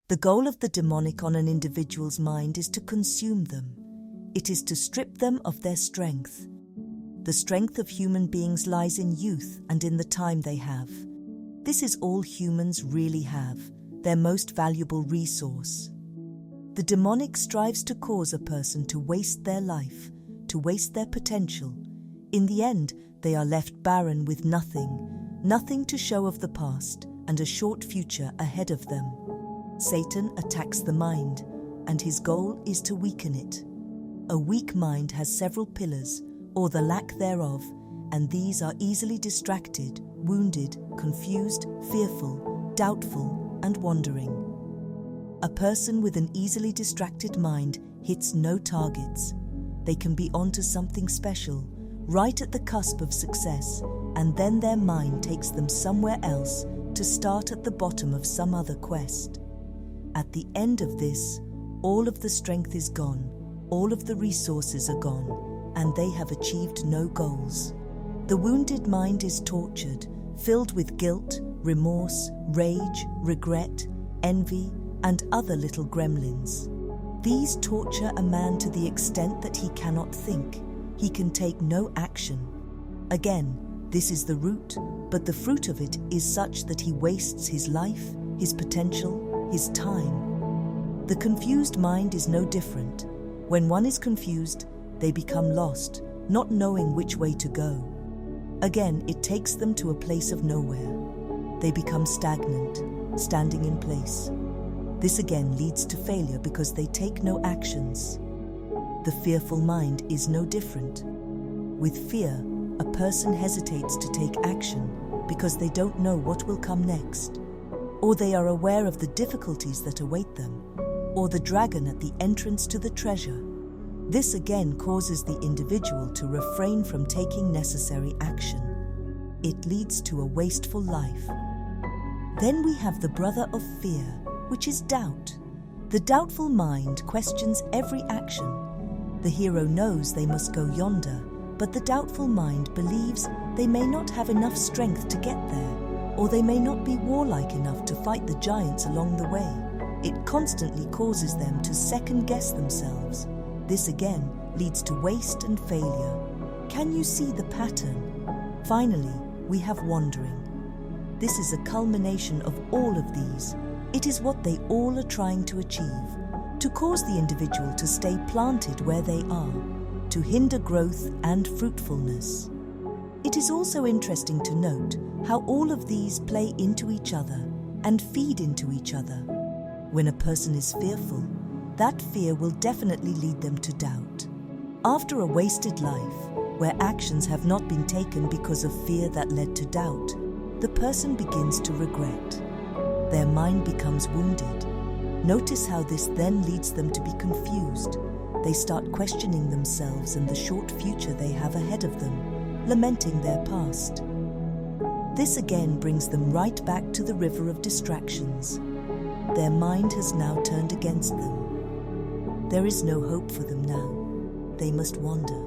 The goal of the demonic on an individual's mind is to consume them. It is to strip them of their strength. The strength of human beings lies in youth and in the time they have. This is all humans really have, their most valuable resource. The demonic strives to cause a person to waste their life, to waste their potential. In the end, they are left barren with nothing to show of the past and a short future ahead of them. Satan attacks the mind, and his goal is to weaken it. A weak mind has several pillars, or the lack thereof, and these are easily distracted, wounded, confused, fearful, doubtful, and wandering. A person with an easily distracted mind hits no targets. They can be onto something special, right at the cusp of success, and then their mind takes them somewhere else to start at the bottom of some other quest. At the end of this, all of the strength is gone, all of the resources are gone, and they have achieved no goals. The wounded mind is tortured, filled with guilt, remorse, rage, regret, envy, and other little gremlins. These torture a man to the extent that he cannot think. He can take no action. Again, this is the root, but the fruit of it is such that he wastes his life, his potential, his time. The confused mind is no different. When one is confused, they become lost, not knowing which way to go. Again, it takes them to a place of nowhere. They become stagnant, standing in place. This again leads to failure because they take no actions. The fearful mind is no different. With fear, a person hesitates to take action because they don't know what will come next, or they are aware of the difficulties that await them, or the dragon at the entrance to the treasure. This again causes the individual to refrain from taking necessary action. It leads to a wasteful life. Then we have the brother of fear, which is doubt. The doubtful mind questions every action. The hero knows they must go yonder, but the doubtful mind believes they may not have enough strength to get there, or they may not be warlike enough to fight the giants along the way. It constantly causes them to second-guess themselves. This again leads to waste and failure. Can you see the pattern? Finally, we have wandering. This is a culmination of all of these. It is what they all are trying to achieve, to cause the individual to stay planted where they are, to hinder growth and fruitfulness. It is also interesting to note how all of these play into each other and feed into each other. When a person is fearful, that fear will definitely lead them to doubt. After a wasted life, where actions have not been taken because of fear that led to doubt, the person begins to regret. Their mind becomes wounded. Notice how this then leads them to be confused. They start questioning themselves and the short future they have ahead of them, lamenting their past. This again brings them right back to the river of distractions. Their mind has now turned against them. There is no hope for them now. They must wander.